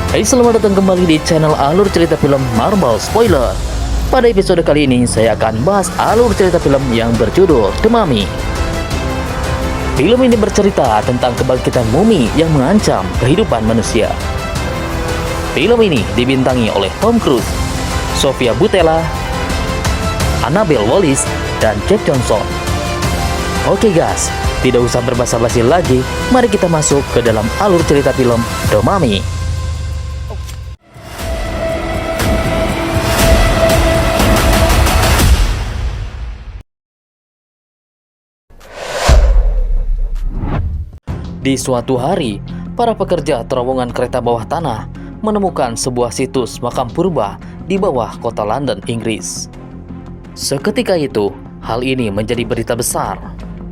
Hai, selamat datang kembali di channel alur cerita film Marvel Spoiler. Pada episode kali ini saya akan bahas alur cerita film yang berjudul The Mummy. Film ini bercerita tentang kebangkitan mumi yang mengancam kehidupan manusia. Film ini dibintangi oleh Tom Cruise, Sofia Boutella, Annabelle Wallis, dan Jack Johnson. Oke guys, tidak usah berbasa-basi lagi, mari kita masuk ke dalam alur cerita film The Mummy. Di suatu hari, para pekerja terowongan kereta bawah tanah menemukan sebuah situs makam purba di bawah kota London, Inggris. Seketika itu, hal ini menjadi berita besar,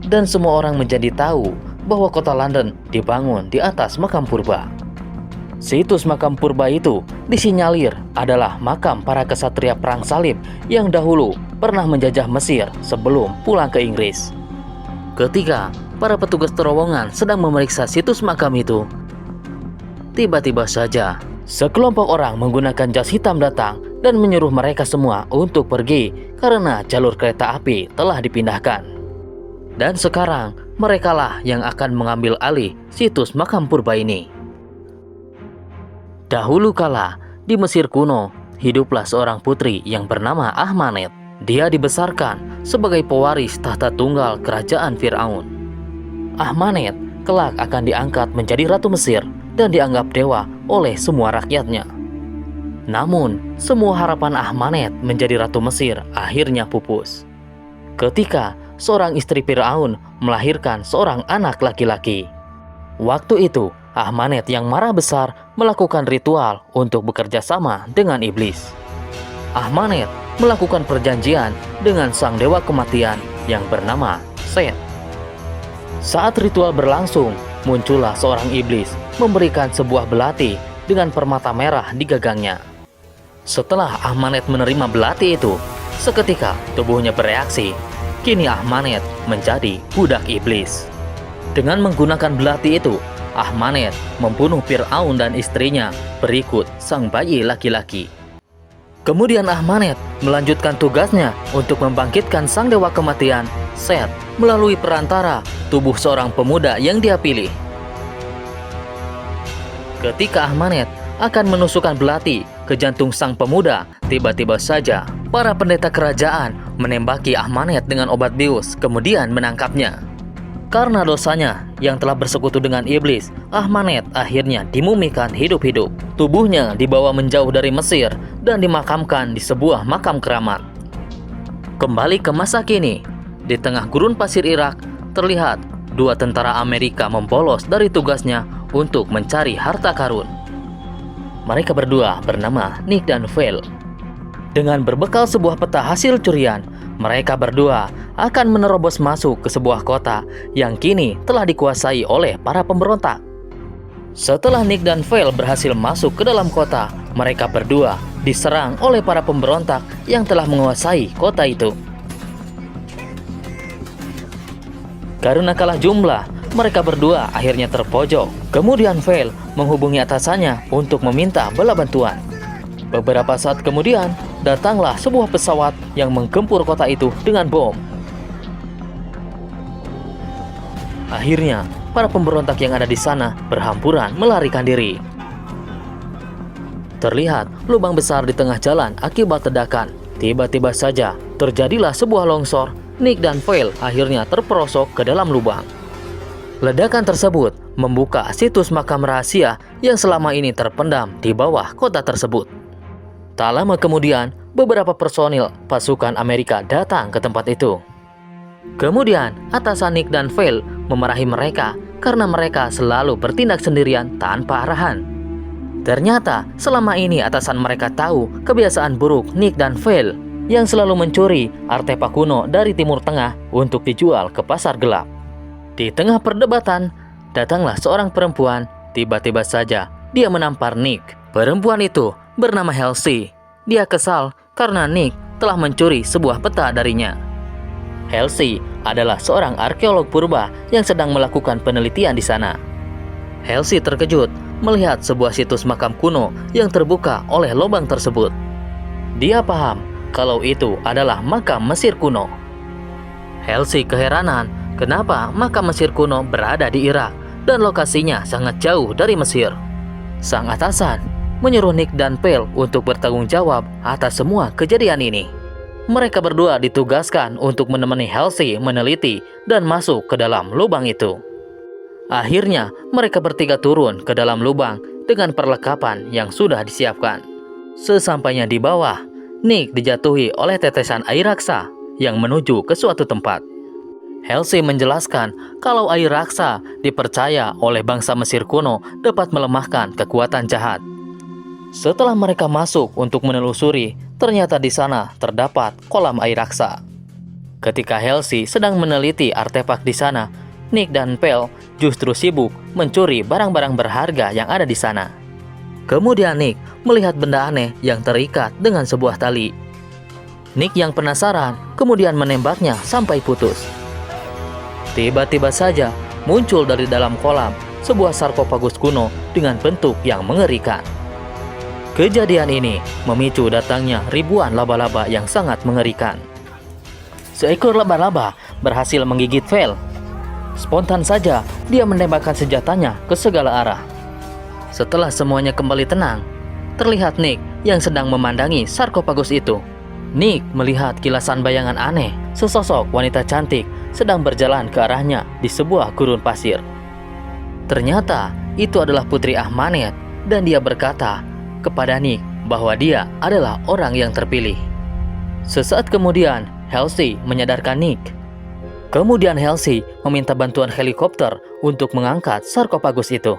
dan semua orang menjadi tahu bahwa kota London dibangun di atas makam purba. Situs makam purba itu disinyalir adalah makam para kesatria perang salib yang dahulu pernah menjajah Mesir sebelum pulang ke Inggris. Ketika para petugas terowongan sedang memeriksa situs makam itu, tiba-tiba saja sekelompok orang menggunakan jas hitam datang dan menyuruh mereka semua untuk pergi karena jalur kereta api telah dipindahkan. Dan sekarang merekalah yang akan mengambil alih situs makam purba ini. Dahulu kala di Mesir kuno, hiduplah seorang putri yang bernama Ahmanet. Dia dibesarkan sebagai pewaris tahta tunggal kerajaan Firaun. Ahmanet kelak akan diangkat menjadi Ratu Mesir dan dianggap dewa oleh semua rakyatnya. Namun, semua harapan Ahmanet menjadi Ratu Mesir akhirnya pupus ketika seorang istri Firaun melahirkan seorang anak laki-laki. Waktu itu, Ahmanet yang marah besar melakukan ritual untuk bekerja sama dengan iblis. Ahmanet melakukan perjanjian dengan sang dewa kematian yang bernama Set. Saat ritual berlangsung, muncullah seorang iblis memberikan sebuah belati dengan permata merah di gagangnya. Setelah Ahmanet menerima belati itu, seketika tubuhnya bereaksi. Kini Ahmanet menjadi budak iblis. Dengan menggunakan belati itu, Ahmanet membunuh Firaun dan istrinya berikut sang bayi laki-laki. Kemudian Ahmanet melanjutkan tugasnya untuk membangkitkan sang dewa kematian, Set, melalui perantara tubuh seorang pemuda yang dia pilih. Ketika Ahmanet akan menusukkan belati ke jantung sang pemuda, tiba-tiba saja para pendeta kerajaan menembaki Ahmanet dengan obat bius, kemudian menangkapnya. Karena dosanya yang telah bersekutu dengan iblis, Ahmanet akhirnya dimumikan hidup-hidup. Tubuhnya dibawa menjauh dari Mesir dan dimakamkan di sebuah makam keramat. Kembali ke masa kini, di tengah gurun pasir Irak, terlihat dua tentara Amerika membolos dari tugasnya untuk mencari harta karun. Mereka berdua bernama Nick dan Vale. Dengan berbekal sebuah peta hasil curian, mereka berdua akan menerobos masuk ke sebuah kota yang kini telah dikuasai oleh para pemberontak. Setelah Nick dan Vale berhasil masuk ke dalam kota, mereka berdua diserang oleh para pemberontak yang telah menguasai kota itu. Karena kalah jumlah, mereka berdua akhirnya terpojok. Kemudian Vale menghubungi atasannya untuk meminta bala bantuan. Beberapa saat kemudian, datanglah sebuah pesawat yang menggempur kota itu dengan bom. Akhirnya, para pemberontak yang ada di sana berhamburan melarikan diri. Terlihat lubang besar di tengah jalan akibat ledakan. Tiba-tiba saja terjadilah sebuah longsor. Nick dan Vale akhirnya terperosok ke dalam lubang. Ledakan tersebut membuka situs makam rahasia yang selama ini terpendam di bawah kota tersebut. Tak lama kemudian, beberapa personil pasukan Amerika datang ke tempat itu. Kemudian, atasan Nick dan Vale memarahi mereka karena mereka selalu bertindak sendirian tanpa arahan. Ternyata, selama ini atasan mereka tahu kebiasaan buruk Nick dan Vale yang selalu mencuri artefak kuno dari Timur Tengah untuk dijual ke pasar gelap. Di tengah perdebatan, datanglah seorang perempuan. Tiba-tiba saja, dia menampar Nick. Perempuan itu bernama Halsey. Dia kesal karena Nick telah mencuri sebuah peta darinya. Halsey adalah seorang arkeolog purba yang sedang melakukan penelitian di sana. Halsey terkejut melihat sebuah situs makam kuno yang terbuka oleh lubang tersebut. Dia paham kalau itu adalah makam Mesir kuno. Halsey keheranan kenapa makam Mesir kuno berada di Irak dan lokasinya sangat jauh dari Mesir. Sang atasan menyuruh Nick dan Phil untuk bertanggung jawab atas semua kejadian ini. Mereka berdua ditugaskan untuk menemani Halsey meneliti dan masuk ke dalam lubang itu. Akhirnya, mereka bertiga turun ke dalam lubang dengan perlengkapan yang sudah disiapkan. Sesampainya di bawah, Nick dijatuhi oleh tetesan air raksa yang menuju ke suatu tempat. Halsey menjelaskan kalau air raksa dipercaya oleh bangsa Mesir kuno dapat melemahkan kekuatan jahat. Setelah mereka masuk untuk menelusuri, ternyata di sana terdapat kolam air raksa. Ketika Halsey sedang meneliti artefak di sana, Nick dan Phil justru sibuk mencuri barang-barang berharga yang ada di sana. Kemudian Nick melihat benda aneh yang terikat dengan sebuah tali. Nick yang penasaran kemudian menembaknya sampai putus. Tiba-tiba saja muncul dari dalam kolam sebuah sarkofagus kuno dengan bentuk yang mengerikan. Kejadian ini memicu datangnya ribuan laba-laba yang sangat mengerikan. Seekor laba-laba berhasil menggigit Phil. Spontan saja dia menembakkan senjatanya ke segala arah. Setelah semuanya kembali tenang, terlihat Nick yang sedang memandangi sarkofagus itu. Nick melihat kilasan bayangan aneh, sesosok wanita cantik sedang berjalan ke arahnya di sebuah gurun pasir. Ternyata itu adalah Putri Ahmanet dan dia berkata kepada Nick bahwa dia adalah orang yang terpilih. Sesaat kemudian, Halsey menyadarkan Nick. Kemudian Halsey meminta bantuan helikopter untuk mengangkat sarkofagus itu.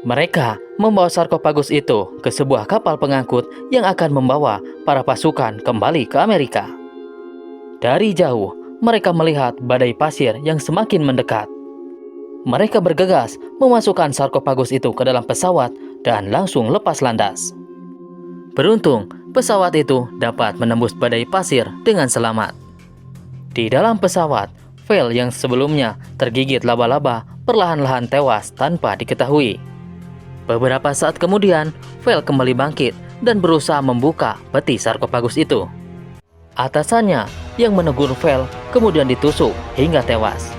Mereka membawa sarkofagus itu ke sebuah kapal pengangkut yang akan membawa para pasukan kembali ke Amerika. Dari jauh, mereka melihat badai pasir yang semakin mendekat. Mereka bergegas memasukkan sarkofagus itu ke dalam pesawat dan langsung lepas landas. Beruntung, pesawat itu dapat menembus badai pasir dengan selamat. Di dalam pesawat, Phil yang sebelumnya tergigit laba-laba perlahan-lahan tewas tanpa diketahui. Beberapa saat kemudian, Phil kembali bangkit dan berusaha membuka peti sarkofagus itu. Atasannya yang menegur Phil kemudian ditusuk hingga tewas.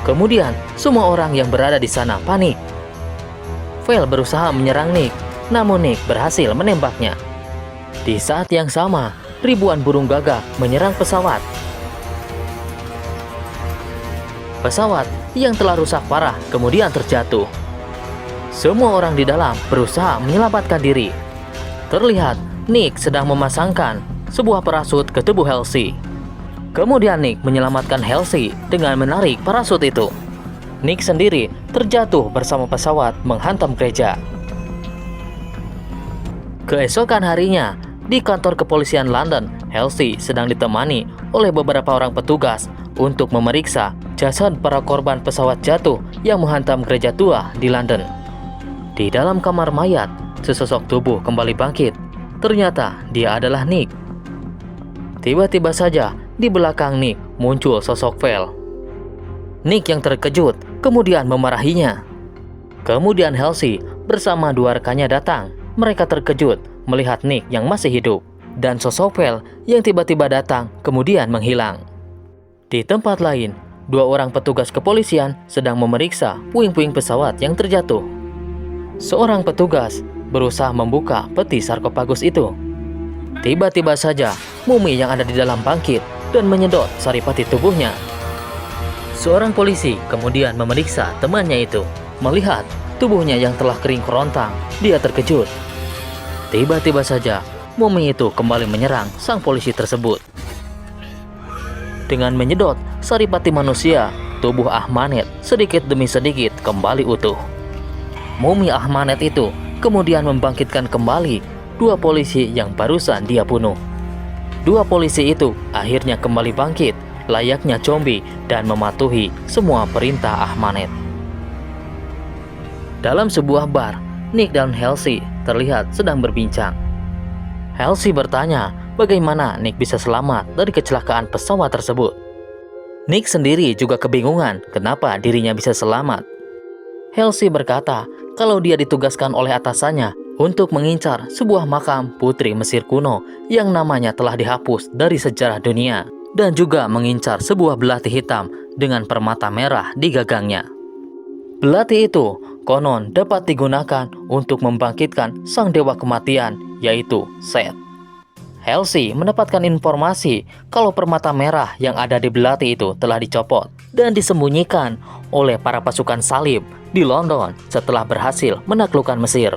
Kemudian, semua orang yang berada di sana panik. Phil berusaha menyerang Nick, namun Nick berhasil menembaknya. Di saat yang sama, ribuan burung gagak menyerang pesawat. Pesawat yang telah rusak parah kemudian terjatuh. Semua orang di dalam berusaha menyelamatkan diri. Terlihat Nick sedang memasangkan sebuah parasut ke tubuh Halsey. Kemudian Nick menyelamatkan Halsey dengan menarik parasut itu. Nick sendiri terjatuh bersama pesawat menghantam gereja. Keesokan harinya, di kantor kepolisian London, Halsey sedang ditemani oleh beberapa orang petugas untuk memeriksa jasad para korban pesawat jatuh yang menghantam gereja tua di London. Di dalam kamar mayat, sesosok tubuh kembali bangkit. Ternyata dia adalah Nick. Tiba-tiba saja di belakang Nick muncul sosok Phil. Nick yang terkejut kemudian memarahinya. Kemudian Halsey bersama dua rekannya datang. Mereka terkejut melihat Nick yang masih hidup dan sosok Phil yang tiba-tiba datang kemudian menghilang. Di tempat lain, dua orang petugas kepolisian sedang memeriksa puing-puing pesawat yang terjatuh. Seorang petugas berusaha membuka peti sarkofagus itu. Tiba-tiba saja mumi yang ada di dalam bangkit dan menyedot saripati tubuhnya. Seorang polisi kemudian memeriksa temannya itu. Melihat tubuhnya yang telah kering kerontang, dia terkejut. Tiba-tiba saja mumi itu kembali menyerang sang polisi tersebut. Dengan menyedot saripati manusia, tubuh Ahmanet sedikit demi sedikit kembali utuh. Mumi Ahmanet itu kemudian membangkitkan kembali dua polisi yang barusan dia bunuh. Dua polisi itu akhirnya kembali bangkit layaknya zombie dan mematuhi semua perintah Ahmanet. Dalam sebuah bar, Nick dan Halsey terlihat sedang berbincang. Halsey bertanya bagaimana Nick bisa selamat dari kecelakaan pesawat tersebut. Nick sendiri juga kebingungan kenapa dirinya bisa selamat. Halsey berkata kalau dia ditugaskan oleh atasannya untuk mengincar sebuah makam putri Mesir kuno yang namanya telah dihapus dari sejarah dunia, dan juga mengincar sebuah belati hitam dengan permata merah di gagangnya. Belati itu konon dapat digunakan untuk membangkitkan sang dewa kematian, yaitu Set. Halsey mendapatkan informasi kalau permata merah yang ada di belati itu telah dicopot dan disembunyikan oleh para pasukan salib di London setelah berhasil menaklukkan Mesir.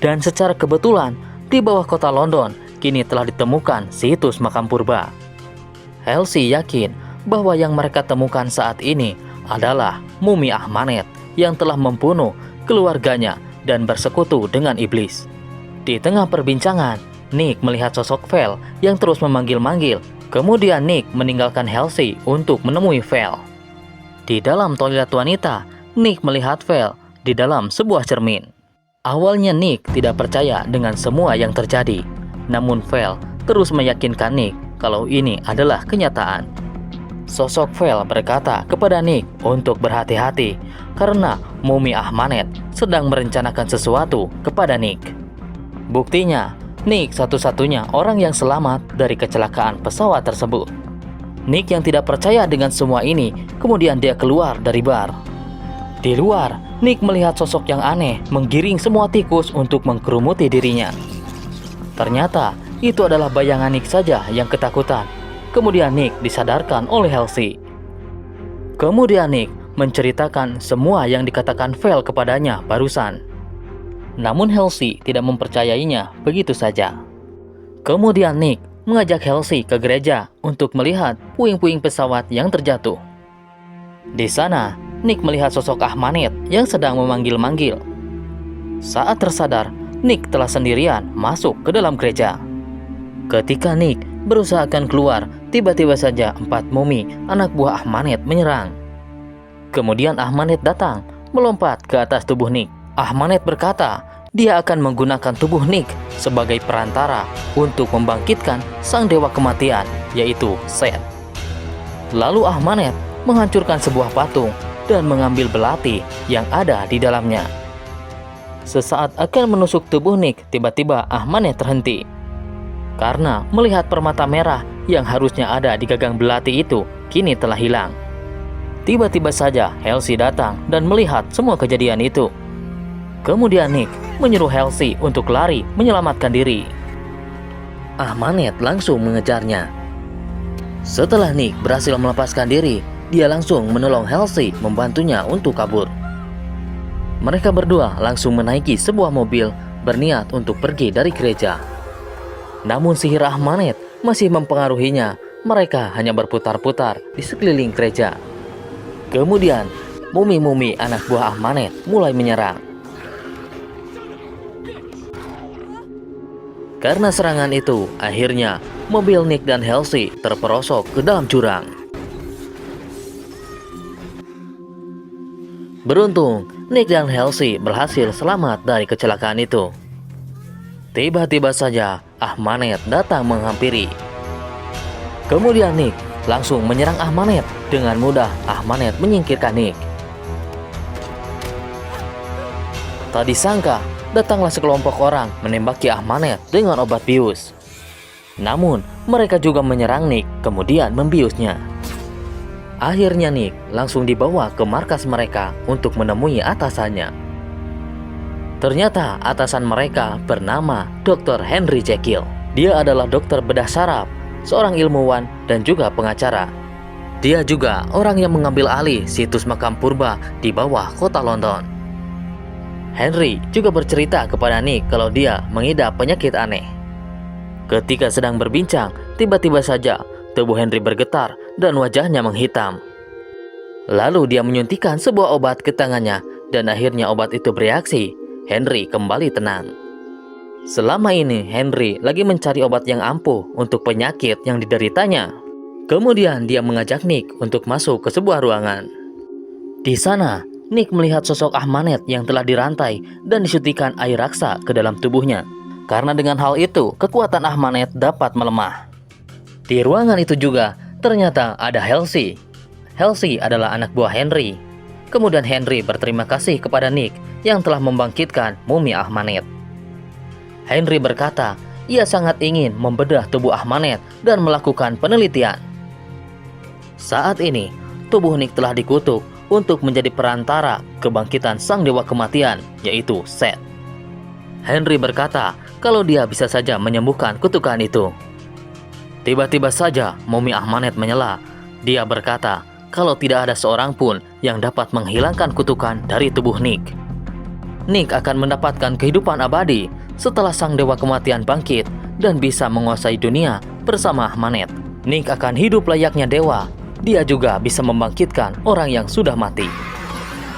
Dan secara kebetulan, di bawah kota London kini telah ditemukan situs makam purba. Halsey yakin bahwa yang mereka temukan saat ini adalah mumi Ahmanet yang telah membunuh keluarganya dan bersekutu dengan iblis. Di tengah perbincangan, Nick melihat sosok Val yang terus memanggil-manggil. Kemudian Nick meninggalkan Halsey untuk menemui Val. Di dalam toilet wanita, Nick melihat Val di dalam sebuah cermin. Awalnya Nick tidak percaya dengan semua yang terjadi, namun Val terus meyakinkan Nick kalau ini adalah kenyataan. Sosok Val berkata kepada Nick untuk berhati-hati karena mumi Ahmanet sedang merencanakan sesuatu kepada Nick. Buktinya, Nick satu-satunya orang yang selamat dari kecelakaan pesawat tersebut. Nick yang tidak percaya dengan semua ini, kemudian dia keluar dari bar. Di luar, Nick melihat sosok yang aneh menggiring semua tikus untuk mengkerumuti dirinya. Ternyata itu adalah bayangan Nick saja yang ketakutan. Kemudian Nick disadarkan oleh Halsey. Kemudian Nick menceritakan semua yang dikatakan Val kepadanya barusan. Namun Halsey tidak mempercayainya begitu saja. Kemudian Nick mengajak Halsey ke gereja untuk melihat puing-puing pesawat yang terjatuh. Di sana, Nick melihat sosok Ahmanet yang sedang memanggil-manggil. Saat tersadar, Nick telah sendirian masuk ke dalam gereja. Ketika Nick berusaha akan keluar, tiba-tiba saja 4 mumi anak buah Ahmanet menyerang. Kemudian Ahmanet datang, melompat ke atas tubuh Nick. Ahmanet berkata, dia akan menggunakan tubuh Nick sebagai perantara untuk membangkitkan sang dewa kematian, yaitu Set. Lalu Ahmanet menghancurkan sebuah patung dan mengambil belati yang ada di dalamnya. Sesaat akan menusuk tubuh Nick, tiba-tiba Ahmanet terhenti. Karena melihat permata merah yang harusnya ada di gagang belati itu kini telah hilang. Tiba-tiba saja Halsey datang dan melihat semua kejadian itu. Kemudian Nick menyuruh Halsey untuk lari menyelamatkan diri. Ahmanet langsung mengejarnya. Setelah Nick berhasil melepaskan diri, dia langsung menolong Halsey membantunya untuk kabur. Mereka berdua langsung menaiki sebuah mobil berniat untuk pergi dari gereja. Namun sihir Ahmanet masih mempengaruhinya. Mereka hanya berputar-putar di sekeliling gereja. Kemudian mumi-mumi anak buah Ahmanet mulai menyerang. Karena serangan itu, akhirnya mobil Nick dan Halsey terperosok ke dalam jurang. Beruntung, Nick dan Halsey berhasil selamat dari kecelakaan itu. Tiba-tiba saja Ahmanet datang menghampiri. Kemudian Nick langsung menyerang Ahmanet. Dengan mudah Ahmanet menyingkirkan Nick. Tak disangka, datanglah sekelompok orang menembaki Ahmanet dengan obat bius. Namun, mereka juga menyerang Nick, kemudian membiusnya. Akhirnya Nick langsung dibawa ke markas mereka untuk menemui atasannya. Ternyata atasan mereka bernama Dr. Henry Jekyll. Dia adalah dokter bedah saraf, seorang ilmuwan dan juga pengacara. Dia juga orang yang mengambil alih situs makam purba di bawah kota London. Henry juga bercerita kepada Nick kalau dia mengidap penyakit aneh. Ketika sedang berbincang, tiba-tiba saja tubuh Henry bergetar dan wajahnya menghitam. Lalu dia menyuntikkan sebuah obat ke tangannya dan akhirnya obat itu bereaksi. Henry kembali tenang. Selama ini Henry lagi mencari obat yang ampuh untuk penyakit yang dideritanya. Kemudian dia mengajak Nick untuk masuk ke sebuah ruangan. Di sana, Nick melihat sosok Ahmanet yang telah dirantai dan disuntikkan air raksa ke dalam tubuhnya. Karena dengan hal itu, kekuatan Ahmanet dapat melemah. Di ruangan itu juga, ternyata ada Halsey. Halsey adalah anak buah Henry. Kemudian Henry berterima kasih kepada Nick yang telah membangkitkan mumi Ahmanet. Henry berkata, ia sangat ingin membedah tubuh Ahmanet dan melakukan penelitian. Saat ini, tubuh Nick telah dikutuk untuk menjadi perantara kebangkitan sang dewa kematian, yaitu Seth. Henry berkata kalau dia bisa saja menyembuhkan kutukan itu. Tiba-tiba saja mumi Ahmanet menyela. Dia berkata kalau tidak ada seorang pun yang dapat menghilangkan kutukan dari tubuh Nick. Nick akan mendapatkan kehidupan abadi setelah sang dewa kematian bangkit dan bisa menguasai dunia bersama Ahmanet. Nick akan hidup layaknya dewa. Dia juga bisa membangkitkan orang yang sudah mati.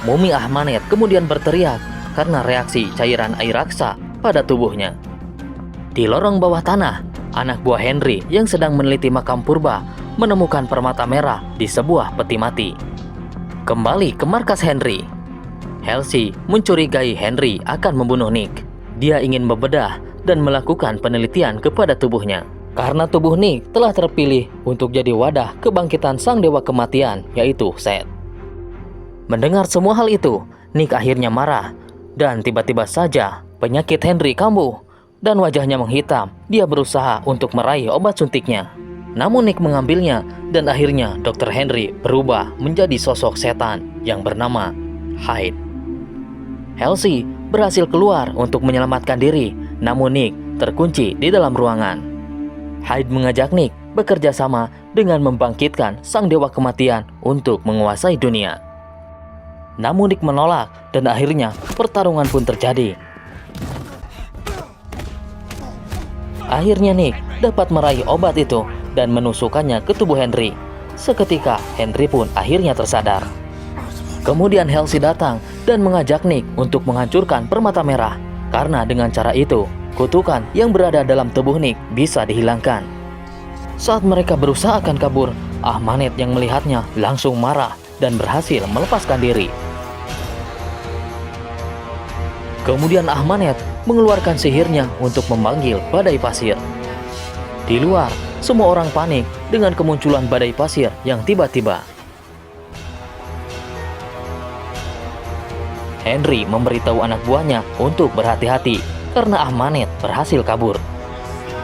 Mumi Ahmanet kemudian berteriak karena reaksi cairan air raksa pada tubuhnya. Di lorong bawah tanah, anak buah Henry yang sedang meneliti makam purba menemukan permata merah di sebuah peti mati. Kembali ke markas Henry, Halsey mencurigai Henry akan membunuh Nick. Dia ingin membedah dan melakukan penelitian kepada tubuhnya. Karena tubuh Nick telah terpilih untuk jadi wadah kebangkitan sang dewa kematian, yaitu Seth. Mendengar semua hal itu, Nick akhirnya marah. Dan tiba-tiba saja penyakit Henry kambuh dan wajahnya menghitam. Dia berusaha untuk meraih obat suntiknya. Namun Nick mengambilnya dan akhirnya Dr. Henry berubah menjadi sosok setan yang bernama Hyde. Halsey berhasil keluar untuk menyelamatkan diri, namun Nick terkunci di dalam ruangan. Hyde mengajak Nick bekerja sama dengan membangkitkan sang dewa kematian untuk menguasai dunia. Namun Nick menolak dan akhirnya pertarungan pun terjadi. Akhirnya Nick dapat meraih obat itu dan menusukkannya ke tubuh Henry. Seketika Henry pun akhirnya tersadar. Kemudian Halsey datang dan mengajak Nick untuk menghancurkan permata merah. Karena dengan cara itu, kutukan yang berada dalam tubuh Nick bisa dihilangkan. Saat mereka berusaha akan kabur, Ahmanet yang melihatnya langsung marah dan berhasil melepaskan diri. Kemudian Ahmanet mengeluarkan sihirnya untuk memanggil badai pasir. Di luar, semua orang panik dengan kemunculan badai pasir yang tiba-tiba. Henry memberitahu anak buahnya untuk berhati-hati karena Ahmanet berhasil kabur.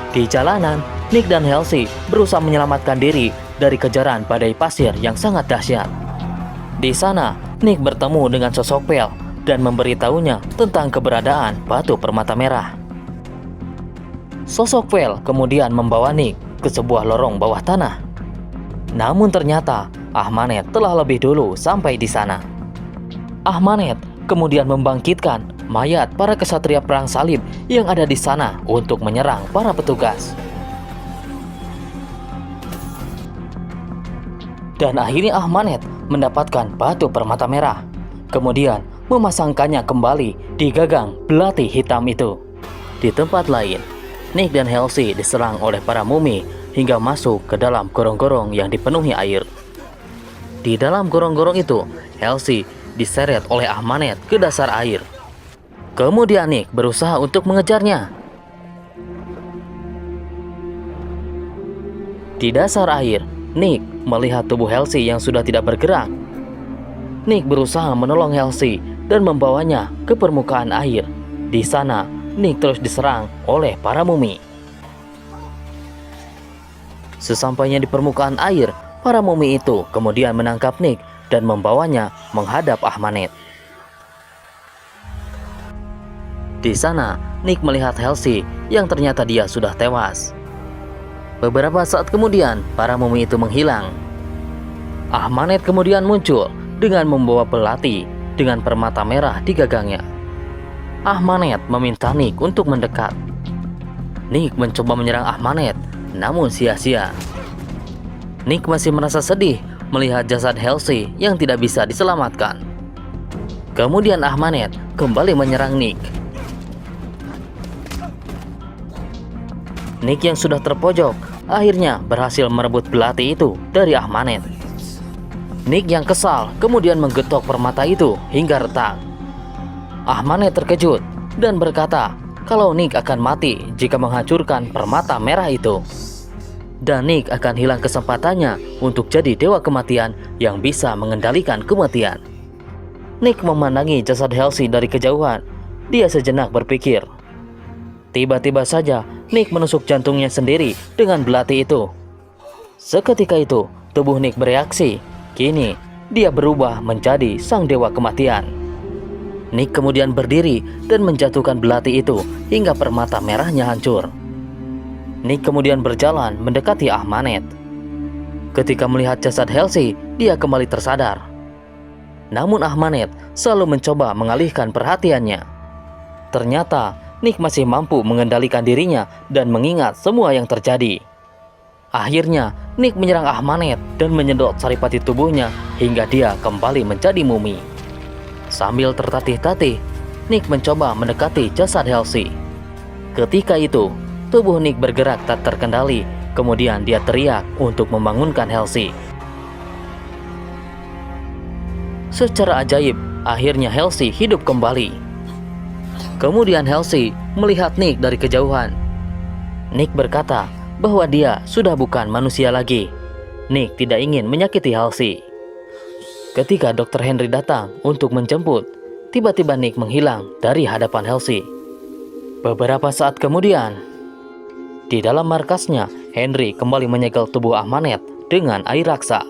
Di jalanan, Nick dan Halsey berusaha menyelamatkan diri dari kejaran badai pasir yang sangat dahsyat. Di sana, Nick bertemu dengan sosok Pel dan memberitahunya tentang keberadaan batu permata merah. Sosok Pel kemudian membawa Nick ke sebuah lorong bawah tanah. Namun ternyata Ahmanet telah lebih dulu sampai di sana. Ahmanet kemudian membangkitkan mayat para kesatria perang salib yang ada di sana untuk menyerang para petugas. Dan akhirnya Ahmanet mendapatkan batu permata merah. Kemudian memasangkannya kembali di gagang belati hitam itu. Di tempat lain, Nick dan Halsey diserang oleh para mumi hingga masuk ke dalam gorong-gorong yang dipenuhi air. Di dalam gorong-gorong itu, Halsey diseret oleh Ahmanet ke dasar air. Kemudian Nick berusaha untuk mengejarnya. Di dasar air, Nick melihat tubuh Halsey yang sudah tidak bergerak. Nick berusaha menolong Halsey dan membawanya ke permukaan air. Di sana, Nick terus diserang oleh para mumi. Sesampainya di permukaan air, para mumi itu kemudian menangkap Nick dan membawanya menghadap Ahmanet. Di sana, Nick melihat Halsey yang ternyata dia sudah tewas. Beberapa saat kemudian, para mumi itu menghilang. Ahmanet kemudian muncul dengan membawa belati dengan permata merah di gagangnya. Ahmanet meminta Nick untuk mendekat. Nick mencoba menyerang Ahmanet, namun sia-sia. Nick masih merasa sedih melihat jasad Halsey yang tidak bisa diselamatkan. Kemudian Ahmanet kembali menyerang Nick. Nick yang sudah terpojok akhirnya berhasil merebut belati itu dari Ahmanet. Nick yang kesal kemudian menggetok permata itu hingga retak. Ahmanet terkejut dan berkata kalau Nick akan mati jika menghancurkan permata merah itu. Dan Nick akan hilang kesempatannya untuk jadi dewa kematian yang bisa mengendalikan kematian. Nick memandangi jasad Halsey dari kejauhan. Dia sejenak berpikir. Tiba-tiba saja Nick menusuk jantungnya sendiri dengan belati itu. Seketika itu tubuh Nick bereaksi. Kini dia berubah menjadi sang dewa kematian. Nick kemudian berdiri dan menjatuhkan belati itu hingga permata merahnya hancur. Nick kemudian berjalan mendekati Ahmanet. Ketika melihat jasad Halsey, dia kembali tersadar. Namun Ahmanet selalu mencoba mengalihkan perhatiannya. Ternyata Nick masih mampu mengendalikan dirinya dan mengingat semua yang terjadi. Akhirnya Nick menyerang Ahmanet dan menyedot saripati tubuhnya hingga dia kembali menjadi mumi. Sambil tertatih-tatih, Nick mencoba mendekati jasad Halsey. Ketika itu, tubuh Nick bergerak tak terkendali. Kemudian dia teriak untuk membangunkan Halsey. Secara ajaib, akhirnya Halsey hidup kembali. Kemudian Halsey melihat Nick dari kejauhan. Nick berkata bahwa dia sudah bukan manusia lagi. Nick tidak ingin menyakiti Halsey. Ketika Dr. Henry datang untuk menjemput, tiba-tiba Nick menghilang dari hadapan Halsey. Beberapa saat kemudian, di dalam markasnya, Henry kembali menyegel tubuh Ahmanet dengan air raksa.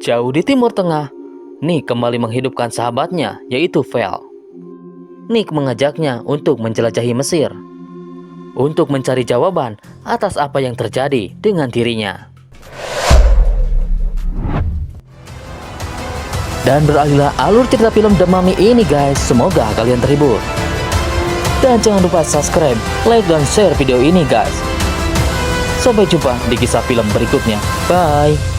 Jauh di Timur Tengah, Nick kembali menghidupkan sahabatnya, yaitu Vel. Nick mengajaknya untuk menjelajahi Mesir, untuk mencari jawaban atas apa yang terjadi dengan dirinya. Dan beralihlah alur cerita film The Mummy ini guys, semoga kalian terhibur. Dan jangan lupa subscribe, like, dan share video ini guys. Sampai jumpa di kisah film berikutnya. Bye.